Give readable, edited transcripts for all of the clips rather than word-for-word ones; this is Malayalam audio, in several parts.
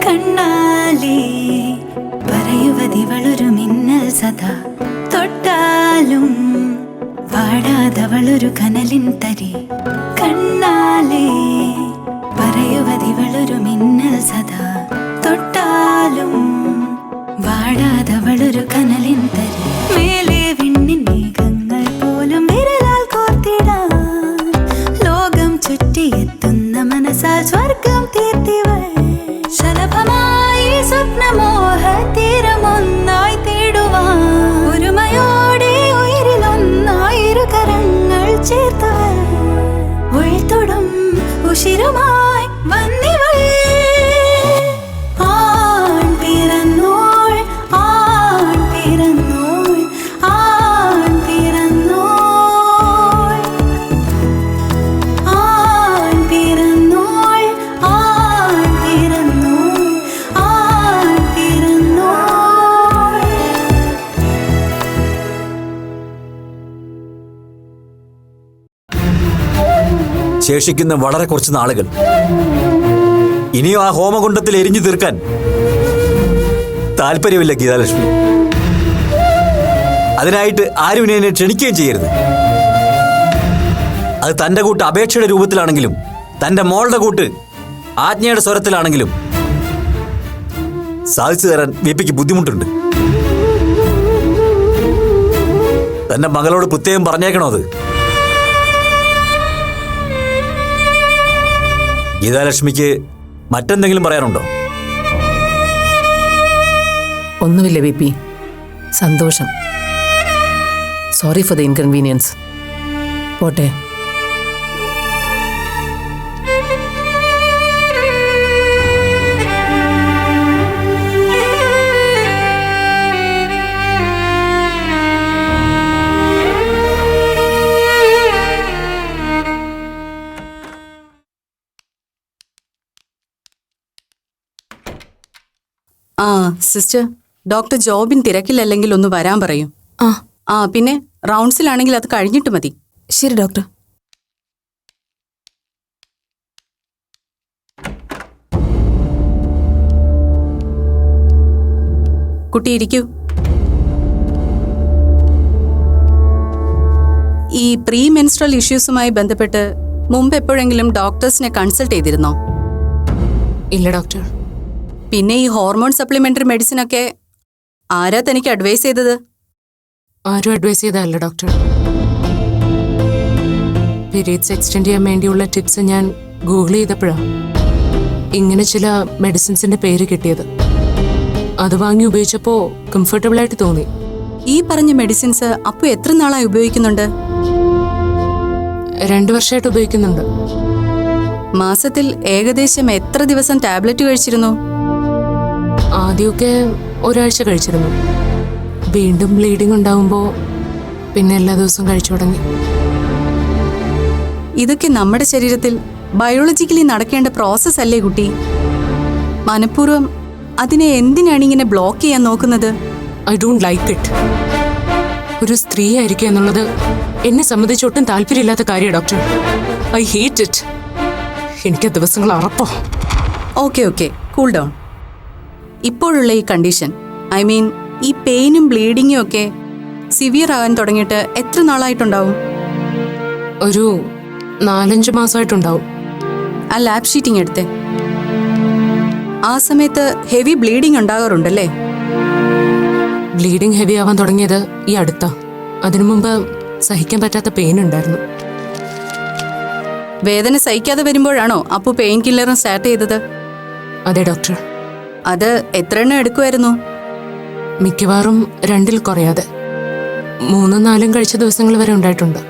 കണ്ണാലേ പറയുവതിവളൊരു മിന്നൽ സദാ തൊട്ടാലും വാടാതവളൊരു കനലിൻ തരി. കണ്ണാലേ പറയുവതിവളൊരു മിന്നൽ സദാ തൊട്ടാലും വാടാതവളൊരു കനലിൻ തരി. മേലെ വിണ്ണിൻ മേഘങ്ങൾ പോലും വിരലാൽ കോർത്തിടാൻ ലോകം ചുറ്റിയെത്തുന്ന മനസ്സാൽ സ്വർഗം തീർത്തിവൾ. ശലഭമായി സ്വപ്നമോഹ തീരമൊന്നായി തേടുവാൻ ഒരുമയോടെ ഉയരിലൊന്നായിരു കരങ്ങൾ ചേർത്തവൾ. ഉൾത്തൊടും ഉശിരുമായി വന്നിവൾ. ആൺ പിറന്നോൾ, ആൺ പിറന്നോൾ, ആൺ പിറന്നോൾ, ആൺ പിറന്നോൾ, ആൺ പിറന്നോൾ, ആൺ പിറന്നോൾ. ശേഷിക്കുന്ന വളരെ കുറച്ച് നാളുകൾ ഇനിയും ആ ഹോമകുണ്ടത്തിൽ എരിഞ്ഞു തീർക്കാൻ താല്പര്യമില്ല ഗീതാലക്ഷ്മി. അതിനായിട്ട് ആരും ഇനി എന്നെ ക്ഷണിക്കുകയും ചെയ്യരുത്. അത് തന്റെ കൂട്ട് അപേക്ഷയുടെ രൂപത്തിലാണെങ്കിലും തന്റെ മോളുടെ കൂട്ട് ആജ്ഞയുടെ സ്വരത്തിലാണെങ്കിലും സാധിച്ചു തരാൻ വിപിക്ക് ബുദ്ധിമുട്ടുണ്ട്. തന്റെ മകളോട് പ്രത്യേകം പറഞ്ഞേക്കണോ അത്? ഗീതാലക്ഷ്മിക്ക് മറ്റെന്തെങ്കിലും പറയാനുണ്ടോ? ഒന്നുമില്ല വിപി, സന്തോഷം. Sorry for the inconvenience. പോട്ടെ. സിസ്റ്റർ, ഡോക്ടർ ജോബിൻ തിരക്കിലല്ലെങ്കിൽ ഒന്ന് വരാൻ പറയൂ. പിന്നെ റൗണ്ട്സിലാണെങ്കിൽ അത് കഴിഞ്ഞിട്ട് മതി. ശരി ഡോക്ടർ. കുട്ടി ഇരിക്കൂ. ഈ പ്രീ മെൻസ്ട്രൽ ഇഷ്യൂസുമായി ബന്ധപ്പെട്ട് മുമ്പ് എപ്പോഴെങ്കിലും ഡോക്ടേഴ്സിനെ കൺസൾട്ട് ചെയ്തിരുന്നോ? ഇല്ല ഡോക്ടർ. പിന്നെ ഈ ഹോർമോൺ സപ്ലിമെന്ററി മെഡിസിൻ ഒക്കെ ആരാ തനിക്ക് അഡ്വൈസ് ചെയ്തത്? ആരും അഡ്വൈസ് ചെയ്തതല്ല ഡോക്ടർ. പീരീഡ്സ് എക്സ്റ്റെൻഡ് ചെയ്യാൻ വേണ്ടിയുള്ള ടിപ്സ് ഞാൻ ഗൂഗിൾ ചെയ്തപ്പോഴാണ് ഇങ്ങനെ ചില മെഡിസിൻസിന്റെ പേര് കിട്ടിയത്. അത് വാങ്ങി ഉപയോഗിച്ചപ്പോൾ കംഫർട്ടബിൾ ആയിട്ട് തോന്നി. ഈ പറഞ്ഞ മെഡിസിൻസ് അപ്പോൾ എത്ര നാളായി ഉപയോഗിക്കുന്നുണ്ട്? 2 വർഷമായിട്ട് ഉപയോഗിക്കുന്നുണ്ട്. മാസത്തിൽ ഏകദേശം എത്ര ദിവസം ടാബ്ലറ്റ് കഴിച്ചിരുന്നു? ആദ്യമൊക്കെ ഒരാഴ്ച കഴിച്ചിരുന്നു. വീണ്ടും ബ്ലീഡിംഗ് ഉണ്ടാവുമ്പോൾ പിന്നെ എല്ലാ ദിവസവും കഴിച്ചു തുടങ്ങി. ഇതൊക്കെ നമ്മുടെ ശരീരത്തിൽ ബയോളജിക്കലി നടക്കേണ്ട പ്രോസസ് അല്ലേ കുട്ടി? മനഃപൂർവ്വം അതിനെ എന്തിനാണ് ഇങ്ങനെ ബ്ലോക്ക് ചെയ്യാൻ നോക്കുന്നത്? I don't like it. ഒരു സ്ത്രീ ആയിരിക്കുക എന്നുള്ളത് എന്നെ സംബന്ധിച്ച് ഒട്ടും താല്പര്യമില്ലാത്ത കാര്യമാണ് ഡോക്ടർ. I hate it. എനിക്ക് ദിവസങ്ങൾ അറപ്പോ. Okay cool down. ഇപ്പോഴുള്ള ഈ കണ്ടീഷൻ, ഐ മീൻ ഈ പെയിനും ബ്ലീഡിങ്ങും ഒക്കെ സിവിയർ ആകാൻ തുടങ്ങിയിട്ട് എത്ര നാളായിട്ടുണ്ടാവും? ഒരു 4-5 മാസമായിട്ടുണ്ടാവും. ആ ലാബ് ഷീറ്റിംഗ് എടുത്തേ. ആ സമയത്ത് ഹെവി ബ്ലീഡിംഗ് ഉണ്ടാകാറുണ്ടല്ലേ? ബ്ലീഡിംഗ് ഹെവി ആവാൻ തുടങ്ങിയത് ഈ അടുത്താ. അതിനു മുമ്പ് സഹിക്കാൻ പറ്റാത്ത പെയിൻ ഉണ്ടായിരുന്നു. വേദന സഹിക്കാതെ വരുമ്പോഴാണോ അപ്പു പെയിൻ കില്ലറും സ്റ്റാർട്ട് ചെയ്തത്? അതെ ഡോക്ടർ. അത് എത്ര എണ്ണം എടുക്കുമായിരുന്നു? മിക്കവാറും 2-ൽ കുറയാതെ 3-4 കഴിച്ച ദിവസങ്ങൾ വരെ ഉണ്ടായിട്ടുണ്ട്.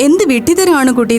എന്ത് വിട്ടിത്തരമാണ് കുട്ടി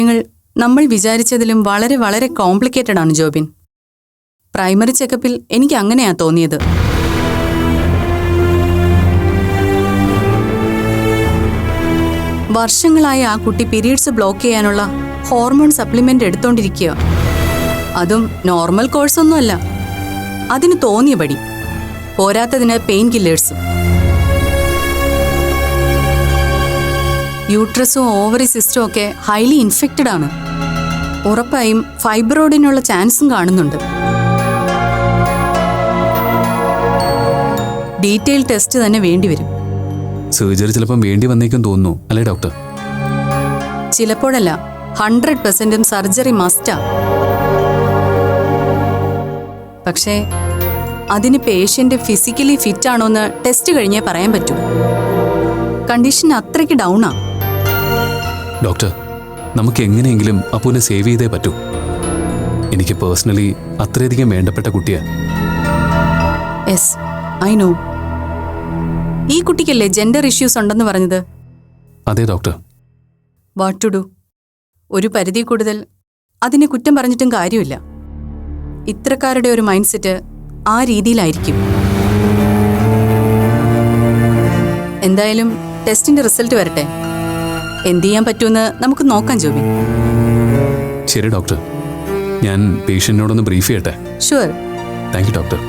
കാര്യങ്ങൾ നമ്മൾ വിചാരിച്ചതിലും വളരെ വളരെ കോംപ്ലിക്കേറ്റഡ് ആണ് ജോബിൻ. പ്രൈമറി ചെക്കപ്പിൽ എനിക്ക് അങ്ങനെയാ തോന്നിയത്. വർഷങ്ങളായി ആ കുട്ടി പീരീഡ്സ് ബ്ലോക്ക് ചെയ്യാനുള്ള ഹോർമോൺ സപ്ലിമെന്റ് എടുത്തോണ്ടിരിക്കുക. അതും നോർമൽ കോഴ്സൊന്നുമല്ല, അതിന് തോന്നിയ പടി. പോരാത്തതിന് പെയിൻ കില്ലേഴ്സും. യൂട്രസും ഓവറി സിസ്റ്റവും ഒക്കെ ഹൈലി ഇൻഫെക്റ്റഡ് ആണ്. ഉറപ്പായും ഫൈബ്രോയിഡിനുള്ള ചാൻസും കാണുന്നുണ്ട്. ഡീറ്റെയിൽ ടെസ്റ്റ് തന്നെ വേണ്ടിവരും. സർജറി ചിലപ്പം വേണ്ടി വന്നേക്കും തോന്നുന്നു അല്ലേ ഡോക്ടർ? ചിലപ്പോഴല്ല, 100% സർജറി മസ്റ്റാ. പക്ഷേ അതിന് പേഷ്യന്റ് ഫിസിക്കലി ഫിറ്റ് ആണോന്ന് ടെസ്റ്റ് കഴിഞ്ഞേ പറയാൻ പറ്റൂ. കണ്ടീഷൻ അത്രയ്ക്ക് ഡൗണാ. ഡോക്ടർ, നമുക്ക് എങ്ങനെയെങ്കിലും അപ്പുവിനെ സേവ് ചെയ്തേ പറ്റൂ. എനിക്ക് പേഴ്സണലി അത്രയധികം വേണ്ടപ്പെട്ട കുട്ടിയാ. Yes, I know. ഈ കുട്ടിക്കല്ലേ ജെൻഡർ ഇഷ്യൂസ് ഉണ്ടെന്ന് പറഞ്ഞത്? അതെ ഡോക്ടർ. What to do? ഒരു പരിധി കൂടുതൽ അതിനെ കുറ്റം പറഞ്ഞിട്ടും കാര്യമില്ല. ഇത്രക്കാരുടെ ഒരു മൈൻഡ് സെറ്റ് ആ രീതിയിലായിരിക്കും. എന്തായാലും ടെസ്റ്റിന്റെ റിസൾട്ട് വരട്ടെ. എന്ത് ചെയ്യാൻ പറ്റുമെന്ന് നമുക്ക് നോക്കാം ജോബി. ശരി ഡോക്ടർ, ഞാൻ പേഷ്യന്റിനോടൊന്ന് ബ്രീഫ് ചെയ്യട്ടെ. Sure. Thank you doctor.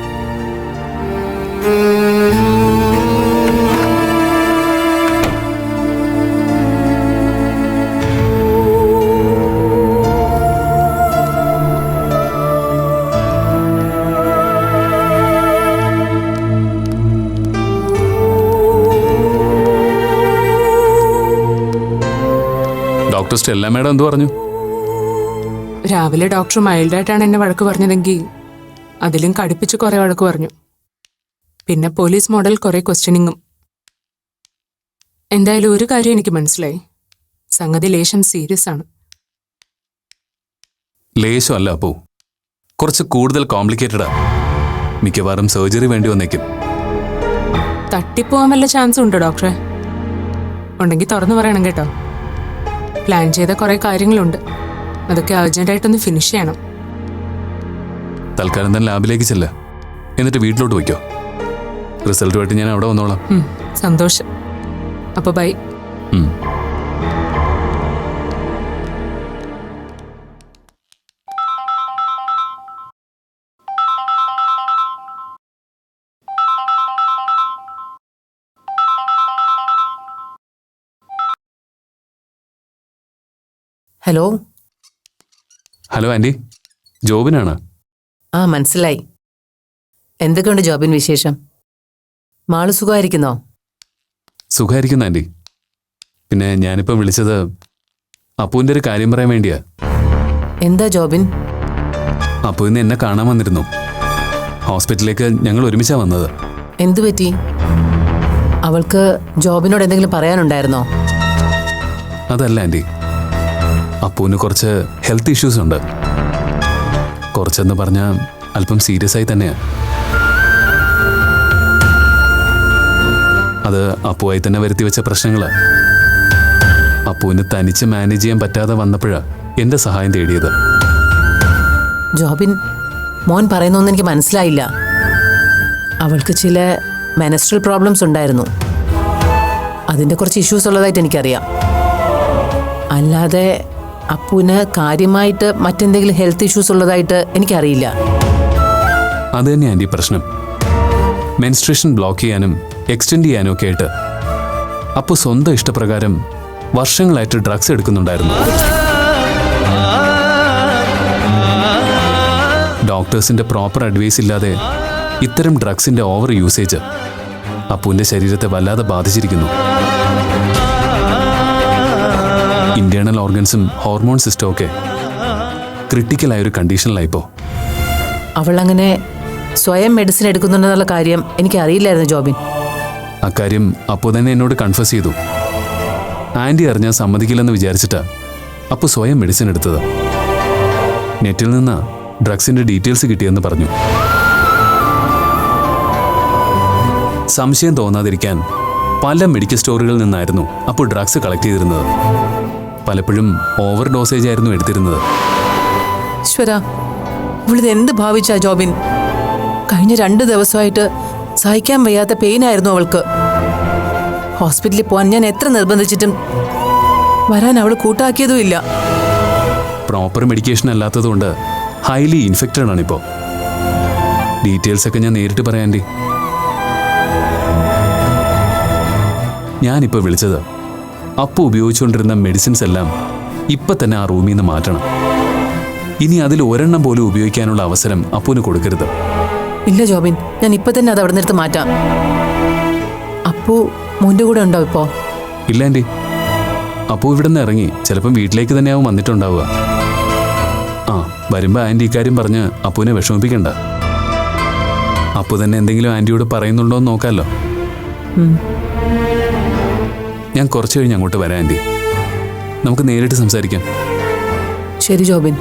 Doctor Stella madam എന്ത് പറഞ്ഞു? രാവിലെ ഡോക്ടർ മൈൽഡായിട്ടാണ് എന്നെ വഴക്ക് പറഞ്ഞതെങ്കിൽ അതിലും കടുപ്പിച്ച് കുറെ വഴക്ക് പറഞ്ഞു. പിന്നെ പോലീസ് മോഡൽ കുറെ ക്വസ്റ്റ്യനിങ്ങും. എന്തായാലും ഒരു കാര്യം എനിക്ക് മനസ്സിലായി, സംഗതി ലേശം സീരിയസ് ആണ്. ലേശം അല്ല അപ്പോ, കുറച്ച് കൂടുതൽ കോംപ്ലിക്കേറ്റഡാ. മിക്കവാറും സർജറി വേണ്ടി വന്നേക്കും. തട്ടിപ്പോവാൻ വല്ല ചാൻസും ഉണ്ടോ ഡോക്ടറെ? ഉണ്ടെങ്കിൽ തുറന്നു പറയണം കേട്ടോ. പ്ലാൻ ചെയ്ത കുറെ കാര്യങ്ങളുണ്ട്, അതൊക്കെ അർജന്റായിട്ടൊന്ന് ഫിനിഷ് ചെയ്യണം. തൽക്കാലം തന്നെ ലാബിലേക്ക് ചെല്ല, എന്നിട്ട് വീട്ടിലോട്ട് വയ്ക്കോ. റിസൾട്ടുമായിട്ട് ഞാൻ അവിടെ വന്നോളാം. സന്തോഷം. അപ്പൊ ബൈ. ഹലോ. ഹലോ ആൻറ്റി, ജോബിനാണ്. ആ, മനസ്സിലായി. എന്തൊക്കെയുണ്ട് ജോബിൻ വിശേഷം? മാള് സുഖമായിരിക്കുന്നോ? സുഖമായിരിക്കുന്നു ആൻറ്റി. പിന്നെ ഞാനിപ്പം വിളിച്ചത് അപ്പുവിൻ്റെ ഒരു കാര്യം പറയാൻ വേണ്ടിയാ. എന്താ ജോബിൻ? അപ്പു ഇന്ന് എന്നെ കാണാൻ വന്നിരുന്നു. ഹോസ്പിറ്റലിലേക്ക് ഞങ്ങൾ ഒരുമിച്ചാ വന്നത്. എന്തു പറ്റി? അവൾക്ക് ജോബിനോട് എന്തെങ്കിലും പറയാനുണ്ടായിരുന്നോ? അതല്ല ആൻറ്റി, അപ്പുവിന് കുറച്ച് ഹെൽത്ത് ഇഷ്യൂസ് ഉണ്ട്. കുറച്ചെന്ന് പറഞ്ഞാൽ അല്പം സീരിയസ് ആയി തന്നെയാണ്. അത് അപ്പുവായി തന്നെ വരുത്തി വെച്ച പ്രശ്നങ്ങളാണ്. അപ്പുവിന് തനിച്ച് മാനേജ് ചെയ്യാൻ പറ്റാതെ വന്നപ്പോഴാണ് എൻ്റെ സഹായം തേടിയത്. ജോബിൻ, മോൻ പറയുന്നൊന്നും എനിക്ക് മനസ്സിലായില്ല. അവൾക്ക് ചില മെനസ്ട്രൽ പ്രോബ്ലംസ് ഉണ്ടായിരുന്നു. അതിൻ്റെ കുറച്ച് ഇഷ്യൂസ് ഉള്ളതായിട്ട് എനിക്കറിയാം. അല്ലാതെ അപ്പുവിന് കാര്യമായിട്ട് മറ്റെന്തെങ്കിലും ഹെൽത്ത് ഇഷ്യൂസ് ഉള്ളതായിട്ട് എനിക്കറിയില്ല. അത് തന്നെയാണ് ആൻറ്റി പ്രശ്നം. മെൻസ്ട്രേഷൻ ബ്ലോക്ക് ചെയ്യാനും എക്സ്റ്റെൻഡ് ചെയ്യാനും ഒക്കെ ആയിട്ട് അപ്പു സ്വന്തം ഇഷ്ടപ്രകാരം വർഷങ്ങളായിട്ട് ഡ്രഗ്സ് എടുക്കുന്നുണ്ടായിരുന്നു. ഡോക്ടേഴ്സിന്റെ പ്രോപ്പർ അഡ്വൈസ് ഇല്ലാതെ ഇത്തരം ഡ്രഗ്സിന്റെ ഓവർ യൂസേജ് അപ്പുവിന്റെ ശരീരത്തെ വല്ലാതെ ബാധിച്ചിരിക്കുന്നു. ഇന്റേണൽ ഓർഗൻസും ഹോർമോൺ സിസ്റ്റവും ഒക്കെ ക്രിട്ടിക്കലായ ഒരു കണ്ടീഷനിലായിപ്പോ. അവൾ അങ്ങനെ സ്വയം മെഡിസിൻ എടുക്കുന്നുണ്ടെന്നുള്ള കാര്യം എനിക്ക് അറിയില്ലായിരുന്നു ജോബിൻ. അക്കാര്യം അപ്പു തന്നെ എന്നോട് കൺഫസ് ചെയ്തു. ആൻറ്റി അറിഞ്ഞാൽ സമ്മതിക്കില്ലെന്ന് വിചാരിച്ചിട്ടാ അപ്പു സ്വയം മെഡിസിൻ എടുത്തത്. നെറ്റിൽ നിന്ന് ഡ്രഗ്സിന്റെ ഡീറ്റെയിൽസ് കിട്ടിയെന്ന് പറഞ്ഞു. സംശയം തോന്നാതിരിക്കാൻ പല മെഡിക്കൽ സ്റ്റോറുകളിൽ നിന്നായിരുന്നു അപ്പോൾ ഡ്രഗ്സ് കളക്ട് ചെയ്തിരുന്നത്. പലപ്പോഴും ഓവർ ഡോസേജ് ആയിരുന്നു എടുത്തിരുന്നത്. ഈശ്വര, ഇവളിത് എന്ത് ഭാവിച്ചാ ജോബിൻ? കഴിഞ്ഞ 2 ദിവസമായിട്ട് സഹിക്കാൻ വയ്യാത്ത പെയിനായിരുന്നു അവൾക്ക്. ഹോസ്പിറ്റലിൽ പോകാൻ ഞാൻ എത്ര നിർബന്ധിച്ചിട്ടും വരാൻ അവൾ കൂട്ടാക്കിയതുമില്ല. പ്രോപ്പർ മെഡിക്കേഷൻ അല്ലാത്തതുകൊണ്ട് ഹൈലി ഇൻഫെക്റ്റഡ് ആണിപ്പോൾ. ഡീറ്റെയിൽസ് ഒക്കെ ഞാൻ നേരിട്ട് പറയാൻ ആൻറ്റി. ഞാനിപ്പോൾ വിളിച്ചത് അപ്പു ഉപയോഗിച്ചുകൊണ്ടിരുന്ന മെഡിസിൻസ് എല്ലാം ഇപ്പം തന്നെ ആ റൂമിൽ നിന്ന് മാറ്റണം. ഇനി അതിൽ ഒരെണ്ണം പോലും ഉപയോഗിക്കാനുള്ള അവസരം അപ്പുവിന് കൊടുക്കരുത്. ഇല്ല ജോബിൻ, ഞാൻ ഇപ്പൊ തന്നെ അത് അവിടെ നിന്നെടുത്ത് മാറ്റാം. അപ്പു മോന്റെ കൂടെ ഉണ്ടോ ഇപ്പോ? ഇല്ല ആൻറ്റി, അപ്പു ഇവിടെ നിന്ന് ഇറങ്ങി ചിലപ്പം വീട്ടിലേക്ക് തന്നെയാവും വന്നിട്ടുണ്ടാവുക. ആ, വരുമ്പോൾ ആൻറ്റി ഇക്കാര്യം പറഞ്ഞ് അപ്പുവിനെ വിഷമിപ്പിക്കണ്ട. അപ്പു തന്നെ എന്തെങ്കിലും ആൻറ്റിയോട് പറയുന്നുണ്ടോ എന്ന് നോക്കാമല്ലോ. ഞാൻ കുറച്ച് കഴിഞ്ഞ് അങ്ങോട്ട് വരാം ആൻറ്റി. നമുക്ക് നേരിട്ട് സംസാരിക്കാം. ശരി ജോബിൻ.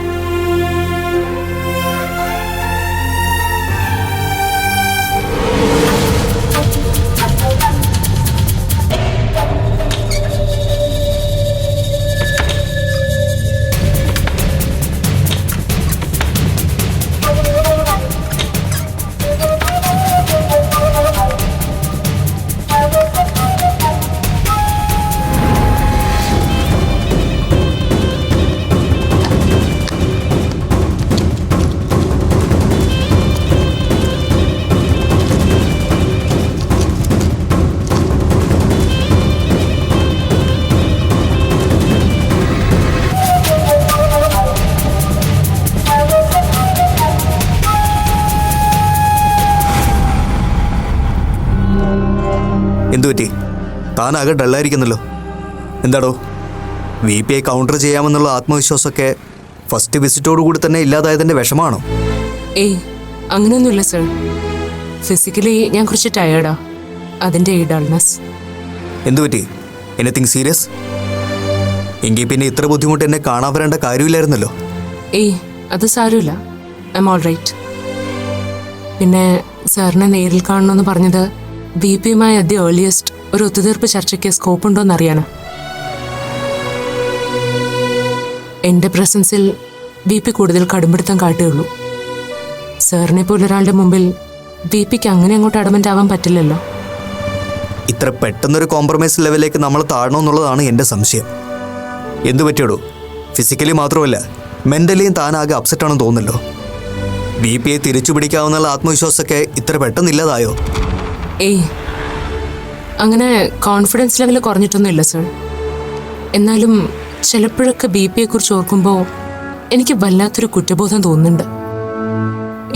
എന്തുപറ്റി? താനാകെ ഡള്ളായിരിക്കുന്നല്ലോ. എന്താടോ, VP കൗണ്ടർ ചെയ്യാമെന്നുള്ള ആത്മവിശ്വാസമൊക്കെ ഫസ്റ്റ് വിസിറ്റോടു കൂടി തന്നെ ഇല്ലാതായതിൻ്റെ വിഷമാണോ? ഏയ്, അങ്ങനെയൊന്നുമില്ല സർ. ഫിസിക്കലി ഞാൻ കുറച്ച് ടയേർഡാ, അതിൻ്റെ ഈ ഡൾനെസ്. എന്തുപറ്റി? Anything serious? എങ്കിൽ പിന്നെ ഇത്ര ബുദ്ധിമുട്ട് എന്നെ കാണാൻ വരേണ്ട കാര്യമില്ലായിരുന്നല്ലോ. ഏയ്, അത് സാരമില്ല. I am all right. പിന്നെ സാറിനെ നേരിൽ കാണണമെന്ന് പറഞ്ഞത് VPയുമായി അറ്റ് ദി ഏർലിയസ്റ്റ് ഒരു ഒത്തുതീർപ്പ് ചർച്ചയ്ക്ക് സ്കോപ്പ് ഉണ്ടോയെന്ന് അറിയാനാ. എൻ്റെ പ്രസൻസിൽ VP കൂടുതൽ കടുംപിടുത്തം കാട്ടുകയുള്ളൂ. സാറിനെ പോലെ ഒരാളുടെ മുമ്പിൽ VPക്ക് അങ്ങനെ അങ്ങോട്ട് അഡമൻ്റ് ആവാൻ പറ്റില്ലല്ലോ. ഇത്ര പെട്ടെന്നൊരു കോംപ്രമൈസ് ലെവലിലേക്ക് നമ്മൾ താഴണമെന്നുള്ളതാണ് എൻ്റെ സംശയം. എന്തു പറ്റിയോടൂ? ഫിസിക്കലി മാത്രമല്ല, മെൻ്റലിയും താനാകെ അപ്സെറ്റ് ആണെന്ന് തോന്നുന്നല്ലോ. VPയെ തിരിച്ചു പിടിക്കാവുന്ന ആത്മവിശ്വാസമൊക്കെ ഇത്ര പെട്ടെന്നില്ലാതായോ? ഏയ്, അങ്ങനെ കോൺഫിഡൻസ് ലെവൽ കുറഞ്ഞിട്ടൊന്നുമില്ല സർ. എന്നാലും ചിലപ്പോഴൊക്കെ VPയെക്കുറിച്ച് ഓർക്കുമ്പോൾ എനിക്ക് വല്ലാത്തൊരു കുറ്റബോധം തോന്നുന്നുണ്ട്.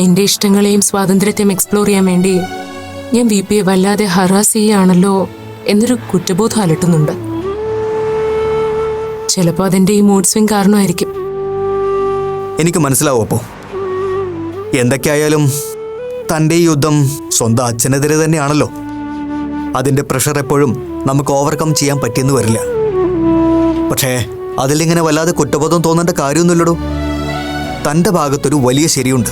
എൻ്റെ ഇഷ്ടങ്ങളെയും സ്വാതന്ത്ര്യത്തെയും എക്സ്പ്ലോർ ചെയ്യാൻ വേണ്ടി ഞാൻ VPയെ വല്ലാതെ ഹറാസ് ചെയ്യുകയാണല്ലോ എന്നൊരു കുറ്റബോധം അലട്ടുന്നുണ്ട്. ചിലപ്പോൾ അതെൻ്റെ ഈ മൂഡ് സ്വിങ് കാരണമായിരിക്കും. എനിക്ക് മനസ്സിലാവും. അപ്പോൾ എന്തൊക്കെയായാലും തൻ്റെ ഈ യുദ്ധം സ്വന്തം അച്ഛനെതിരെ തന്നെയാണല്ലോ. അതിൻ്റെ പ്രഷർ എപ്പോഴും നമുക്ക് ഓവർകം ചെയ്യാൻ പറ്റിയെന്ന് വരില്ല. പക്ഷേ അതിലിങ്ങനെ വല്ലാതെ കുറ്റബോധം തോന്നേണ്ട കാര്യമൊന്നുമില്ലടോ. തൻ്റെ ഭാഗത്തൊരു വലിയ ശരിയുണ്ട്.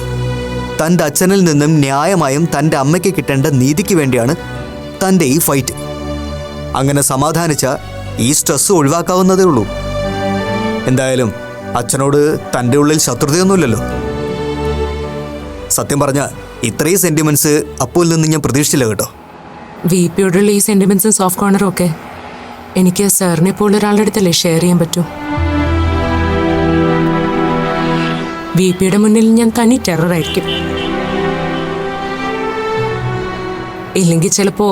തൻ്റെ അച്ഛനിൽ നിന്നും ന്യായമായും തൻ്റെ അമ്മയ്ക്ക് കിട്ടേണ്ട നീതിക്ക് വേണ്ടിയാണ് തൻ്റെ ഈ ഫൈറ്റ്. അങ്ങനെ സമാധാനിച്ച ഈ സ്ട്രെസ് ഒഴിവാക്കാവുന്നതേ ഉള്ളൂ. എന്തായാലും അച്ഛനോട് തൻ്റെ ഉള്ളിൽ ശത്രുതയൊന്നുമില്ലല്ലോ. സത്യം പറഞ്ഞാൽ ഇത്രയും സെന്റിമെന്റ്സ് അപ്പുവിൽ നിന്ന് ഞാൻ പ്രതീക്ഷിച്ചില്ല കേട്ടോ. VPയോടുള്ള ഈ സെന്റിമെന്റ്സും സോഫ്റ്റ് കോർണറും ഒക്കെ എനിക്ക് സാറിനെ പോലെ ഒരാളുടെ അടുത്തല്ലേ ഷെയർ ചെയ്യാൻ പറ്റൂ. VPയുടെ മുന്നിൽ ഞാൻ തനി ടെററായിരിക്കും. ഇല്ലെങ്കിൽ ചിലപ്പോ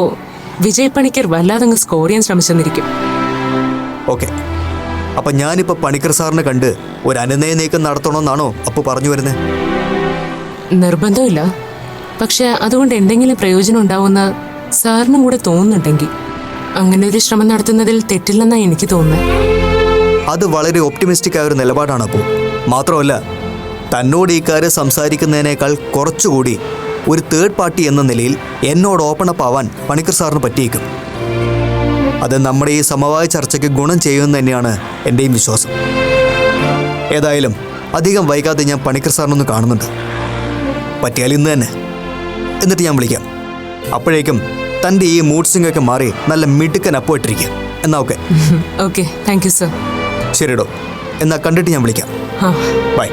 വിജയ് പണിക്കർ വല്ലാതങ്ങ് സ്കോർ ചെയ്യാൻ ശ്രമിച്ചെന്നിരിക്കും. ഓക്കെ, അപ്പം ഞാനിപ്പോൾ പണിക്കർ സാറിനെ കണ്ട് ഒരു അനുനയ നീക്കം നടത്തണമെന്നാണോ അപ്പു പറഞ്ഞു വരുന്നത്? നിർബന്ധമില്ല, പക്ഷെ അതുകൊണ്ട് എന്തെങ്കിലും പ്രയോജനം ഉണ്ടാവുമെന്ന് സാറിനും കൂടെ തോന്നുന്നുണ്ടെങ്കിൽ അങ്ങനെ ഒരു ശ്രമം നടത്തുന്നതിൽ തെറ്റില്ലെന്നാണ് എനിക്ക് തോന്നുന്നത്. അത് വളരെ ഒപ്റ്റിമിസ്റ്റിക് ആയ ഒരു നിലപാടാണ്. അപ്പോൾ മാത്രമല്ല, തന്നോട് ഈ കാര്യം സംസാരിക്കുന്നതിനേക്കാൾ കുറച്ചുകൂടി ഒരു തേർഡ് പാർട്ടി എന്ന നിലയിൽ എന്നോട് ഓപ്പൺ അപ്പ് ആവാൻ പണിക്കർ സാറിന് പറ്റിയേക്കും. അത് നമ്മുടെ ഈ സമവായ ചർച്ചയ്ക്ക് ഗുണം ചെയ്യുമെന്ന് തന്നെയാണ് എൻ്റെയും വിശ്വാസം. ഏതായാലും അധികം വൈകാതെ ഞാൻ പണിക്കർ സാറിനൊന്ന് കാണുന്നുണ്ട്. പറ്റിയാൽ ഇന്ന് തന്നെ. എന്നിട്ട് ഞാൻ വിളിക്കാം. അപ്പോഴേക്കും തൻ്റെ ഈ മൂഡ് സ്വിംഗ് ഒക്കെ മാറി നല്ല മിടുക്കൻ അപ്പുമായിട്ടിരിക്കുക. എന്നാ okay. Okay, thank you sir. ശരിടോ, എന്നാ കണ്ടിട്ട് ഞാൻ വിളിക്കാം. ആ ബൈ.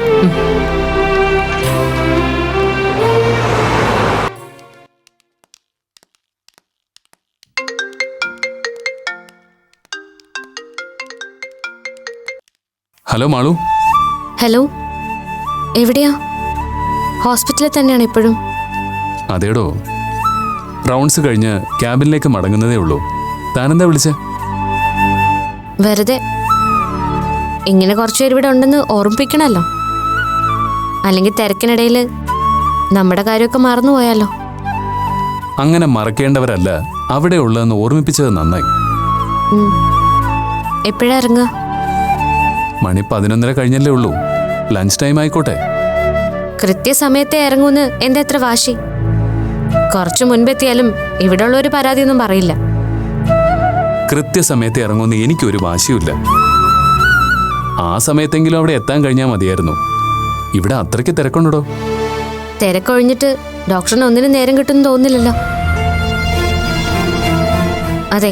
ഹലോ മാളു. ഹലോ, എവിടെയാ? ഹോസ്പിറ്റലിൽ തന്നെയാണ് ഇപ്പോഴും. അതേടോ, റൗണ്ട്സ് കഴിഞ്ഞ് ക്യാബിനിലേക്ക് മടങ്ങുന്നതേ ഉള്ളൂ. താനെന്താ വിളിച്ചേ? വെറുതെ ഇങ്ങനെ കുറച്ചുപേർ ഇവിടെ ഉണ്ടെന്ന് ഓർമ്മിപ്പിക്കണമല്ലോ. അല്ലെങ്കിൽ തിരക്കിനിടയിൽ നമ്മുടെ കാര്യമൊക്കെ മറന്നുപോയാലോ. അങ്ങനെ മറക്കേണ്ടവരല്ല അവിടെ ഉള്ളതെന്ന് ഓർമ്മിപ്പിച്ചത് നന്നായി. എപ്പോഴാ ഇറങ്ങുക? മണി 11:30 കഴിഞ്ഞല്ലേ ഉള്ളൂ. ലഞ്ച് ടൈം ആയിക്കോട്ടെ. കൃത്യസമയത്തെ ഇറങ്ങൂന്ന് എന്താ എത്ര വാശി? കുറച്ചു മുൻപെത്തിയാലും ഇവിടെ ഉള്ളൊരു പരാതിയൊന്നും പറയില്ല. കൃത്യസമയത്ത് ഇറങ്ങുമെന്ന് എനിക്കൊരു വാശിയുമില്ല. ആ സമയത്തെങ്കിലും അവിടെ എത്താൻ കഴിഞ്ഞാൽ മതിയായിരുന്നു. ഇവിടെ അത്രയ്ക്ക് തിരക്കുണ്ടോ? തിരക്കൊഴിഞ്ഞിട്ട് ഡോക്ടറിന് ഒന്നിനും നേരം കിട്ടുമെന്ന് തോന്നുന്നില്ലല്ലോ. അതെ,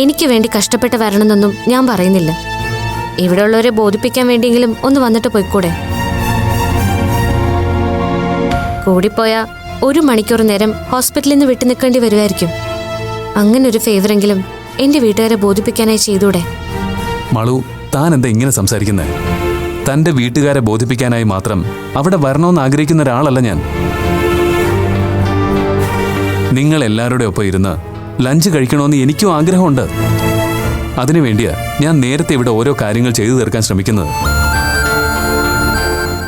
എനിക്ക് വേണ്ടി കഷ്ടപ്പെട്ട് വരണമെന്നൊന്നും ഞാൻ പറയുന്നില്ല. ഇവിടെ ഉള്ളവരെ ബോധിപ്പിക്കാൻ വേണ്ടിയെങ്കിലും ഒന്ന് വന്നിട്ട് പോയിക്കൂടെ? കൂടിപ്പോയാ 1 മണിക്കൂർ നേരം ഹോസ്പിറ്റലിൽ നിന്ന് വിട്ടു നിൽക്കേണ്ടി വരുമായിരിക്കും. അങ്ങനെ ഒരു ഫേവറെങ്കിലും എന്റെ വീട്ടുകാരെ ബോധിപ്പിക്കാനായി ചെയ്തൂടെ? മളു, താൻ എന്താ ഇങ്ങനെ സംസാരിക്കുന്നത്? തന്റെ വീട്ടുകാരെ ബോധിപ്പിക്കാനായി മാത്രം അവിടെ വരണമെന്ന് ആഗ്രഹിക്കുന്ന ഒരാളല്ല ഞാൻ. നിങ്ങൾ എല്ലാവരുടെ ഒപ്പം ഇരുന്ന് ലഞ്ച് കഴിക്കണമെന്ന് എനിക്കും ആഗ്രഹമുണ്ട്. അതിനുവേണ്ടിയാ ഞാൻ നേരത്തെ ഇവിടെ ഓരോ കാര്യങ്ങൾ ചെയ്തു തീർക്കാൻ ശ്രമിക്കുന്നത്.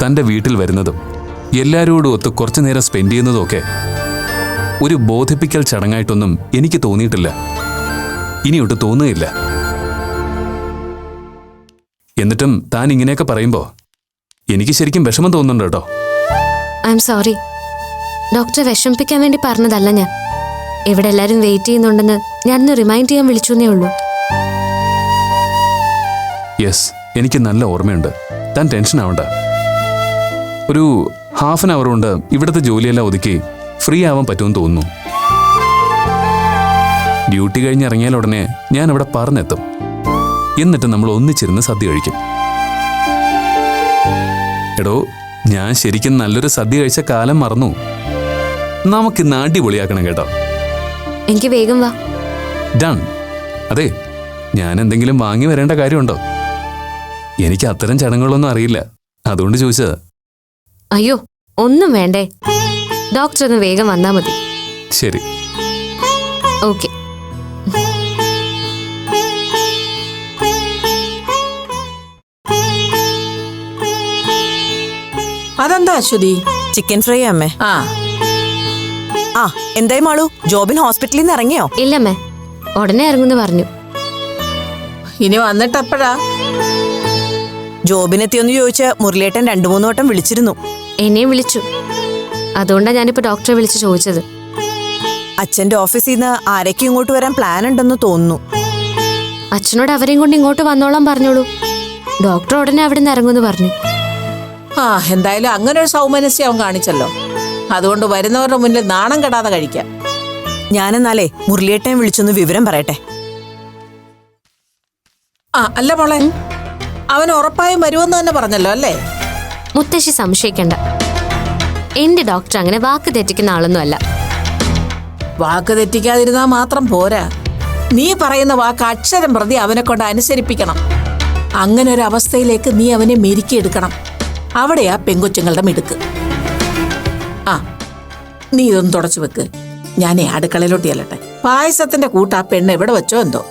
തന്റെ വീട്ടിൽ വരുന്നതും എല്ലാവരോടും ഒത്ത് കുറച്ചു നേരം സ്പെൻഡ് ചെയ്യുന്നതും ഒക്കെ ഒരു ബോധിപ്പിക്കൽ ചടങ്ങായിട്ടൊന്നും എനിക്ക് തോന്നിയിട്ടില്ല. ഇനിയൊട്ട് തോന്നുകയില്ല. എന്നിട്ടും താൻ ഇങ്ങനെയൊക്കെ പറയുമ്പോ എനിക്ക് ശരിക്കും വിഷമം തോന്നുന്നുണ്ട് കേട്ടോ. I am sorry. ഡോക്ടറെ വിഷമിപ്പിക്കാൻ വേണ്ടി പറഞ്ഞതല്ല ഞാൻ. ഇവിടെ എല്ലാവരും വെയിറ്റ് ചെയ്യുന്നുണ്ടെന്ന് ഞാനൊന്ന് റിമൈൻഡ് ചെയ്യാൻ വിളിച്ചെന്നേ ഉള്ളൂ. യെസ്, എനിക്ക് നല്ല ഓർമ്മയുണ്ട്. താൻ ടെൻഷൻ ആവണ്ട. ഒരു ഹാഫ് ആൻ അവർ കൊണ്ട് ഇവിടുത്തെ ജോലിയെല്ലാം ഒതുക്കി ഫ്രീ ആവാൻ പറ്റുമെന്ന് തോന്നുന്നു. ഡ്യൂട്ടി കഴിഞ്ഞ് ഇറങ്ങിയാൽ ഉടനെ ഞാൻ അവിടെ പറന്നെത്തും. എന്നിട്ട് നമ്മൾ ഒന്നിച്ചിരുന്ന് സദ്യ കഴിക്കും. എടോ, ഞാൻ ശരിക്കും നല്ലൊരു സദ്യ കഴിച്ച കാലം മറന്നു. നമുക്കിന്ന് അടിപൊളിയാക്കണം കേട്ടോ. എനിക്ക് വേഗം വാ. ഡൺ. അതെ, ഞാൻ എന്തെങ്കിലും വാങ്ങി വരേണ്ട കാര്യമുണ്ടോ? എനിക്ക് അത്തരം ചടങ്ങുകളൊന്നും അറിയില്ല, അതുകൊണ്ട് ചോദിച്ചത്. അയ്യോ, ഒന്നും വേണ്ടേ. ഡോക്ടർ ഒന്ന് വേഗം വന്നാ മതി. ശരി. ഓക്കെ. അതെന്താ അശ്വതി? ചിക്കൻ ഫ്രൈ അമ്മേ. ആ, ആ എന്തായി മാളു, ജോബിൻ ഹോസ്പിറ്റലിൽ നിന്ന് ഇറങ്ങിയോ? ഇല്ലമ്മേ, ഉടനെ ഇറങ്ങുന്നു പറഞ്ഞു. ഇനി വന്നിട്ടെപ്പോഴാ? ജോബിനെത്തിയൊന്ന് ചോദിച്ച് മുരളിയേട്ടൻ 2-3 വട്ടം വിളിച്ചിരുന്നു. എന്നെയും വിളിച്ചു. അതുകൊണ്ടാണ് ഞാനിപ്പോ ഡോക്ടറെ വിളിച്ച് ചോദിച്ചത്. അച്ഛന്റെ ഓഫീസിൽ നിന്ന് ആരൊക്കെ ഇങ്ങോട്ട് വരാൻ പ്ലാൻ ഉണ്ടെന്ന് തോന്നുന്നു. അച്ഛനോട് അവരെയും കൊണ്ട് ഇങ്ങോട്ട് വന്നോളാൻ പറഞ്ഞോളൂ. ഡോക്ടർ ഉടനെ അവിടെ നിന്ന് ഇറങ്ങുമെന്ന് പറഞ്ഞു. ആ, എന്തായാലും അങ്ങനെ ഒരു സൗമനസ്യം അവൻ കാണിച്ചല്ലോ. അതുകൊണ്ട് വരുന്നവരുടെ മുന്നിൽ നാണം കെടാതെ കഴിക്കാം. ഞാനെന്നാലേ മുരളിയേട്ടനെ വിളിച്ചൊന്ന് വിവരം പറയട്ടെ. ആ, അല്ല മോളെ, അവൻ ഉറപ്പായും വരുമെന്ന് തന്നെ പറഞ്ഞല്ലോ അല്ലേ? മുത്തശ്ശി സംശയിക്കണ്ട. എന്റെ ഡോക്ടർ അങ്ങനെ വാക്ക് തെറ്റിക്കുന്ന ആളൊന്നും അല്ല. വാക്ക് തെറ്റിക്കാതിരുന്നാൽ മാത്രം പോരാ, നീ പറയുന്ന വാക്ക് അക്ഷരം പ്രതി അവനെ കൊണ്ട് അനുസരിപ്പിക്കണം. അങ്ങനെ ഒരു അവസ്ഥയിലേക്ക് നീ അവനെ മെരുക്കിയെടുക്കണം. അവിടെയാ പെങ്കൊച്ചുങ്ങളുടെ മിടുക്ക്. ആ, നീ ഇതൊന്ന് തുടച്ചു വെക്ക്. ഞാനേ അടുക്കളയിലോട്ട് ചെല്ലട്ടെ. പായസത്തിന്റെ കൂട്ട് ആ പെണ്ണ് എവിടെ വെച്ചോ എന്തോ.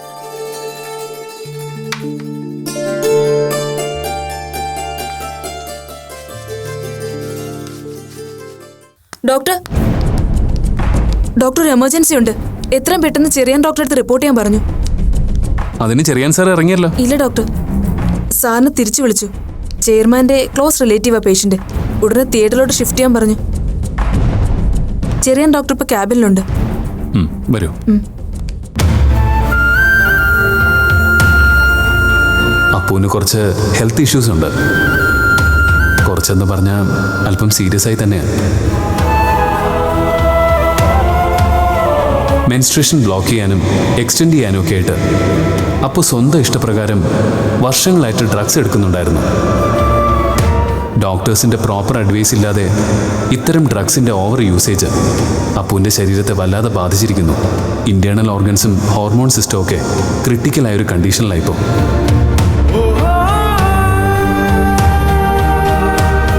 ഡോക്ടർ എമർജൻസി ഉണ്ട്. എത്രയും പെട്ടെന്ന് ചെറിയാൻ ഡോക്ടറെ അടുത്ത് റിപ്പോർട്ട് ചെയ്യാൻ പറഞ്ഞു. അതിന് ചെറിയാൻ സാർ ഇറങ്ങിയല്ലോ. ഇല്ല ഡോക്ടർ, സാറിന് തിരിച്ചു വിളിച്ചു. ചെയർമാന്റെ ക്ലോസ് റിലേറ്റീവാ പേഷ്യന്റ്. ഉടനെ തിയേറ്ററിലോട്ട് ഷിഫ്റ്റ് ചെയ്യാൻ പറഞ്ഞു. ചെറിയാൻ ഡോക്ടർ ഇപ്പൊ ക്യാബിനിലുണ്ട്. വരൂ. അപ്പൂന് കുറച്ച് ഹെൽത്ത് ഇഷ്യൂസ് ഉണ്ട്. കുറച്ചെന്ന് പറഞ്ഞാൽ അല്പം സീരിയസ് ആയി തന്നെയാണ്. മെൻസ്ട്രേഷൻ ബ്ലോക്ക് ചെയ്യാനും എക്സ്റ്റെൻഡ് ചെയ്യാനും ഒക്കെ ആയിട്ട് അപ്പു സ്വന്തം ഇഷ്ടപ്രകാരം വർഷങ്ങളായിട്ട് ഡ്രഗ്സ് എടുക്കുന്നുണ്ടായിരുന്നു. ഡോക്ടേഴ്സിൻ്റെ പ്രോപ്പർ അഡ്വൈസ് ഇല്ലാതെ ഇത്തരം ഡ്രഗ്സിൻ്റെ ഓവർ യൂസേജ് അപ്പുവിൻ്റെ ശരീരത്തെ വല്ലാതെ ബാധിച്ചിരിക്കുന്നു. ഇൻറ്റേർണൽ ഓർഗൻസും ഹോർമോൺ സിസ്റ്റവും ഒക്കെ ക്രിട്ടിക്കലായൊരു കണ്ടീഷനിലായിപ്പോൾ.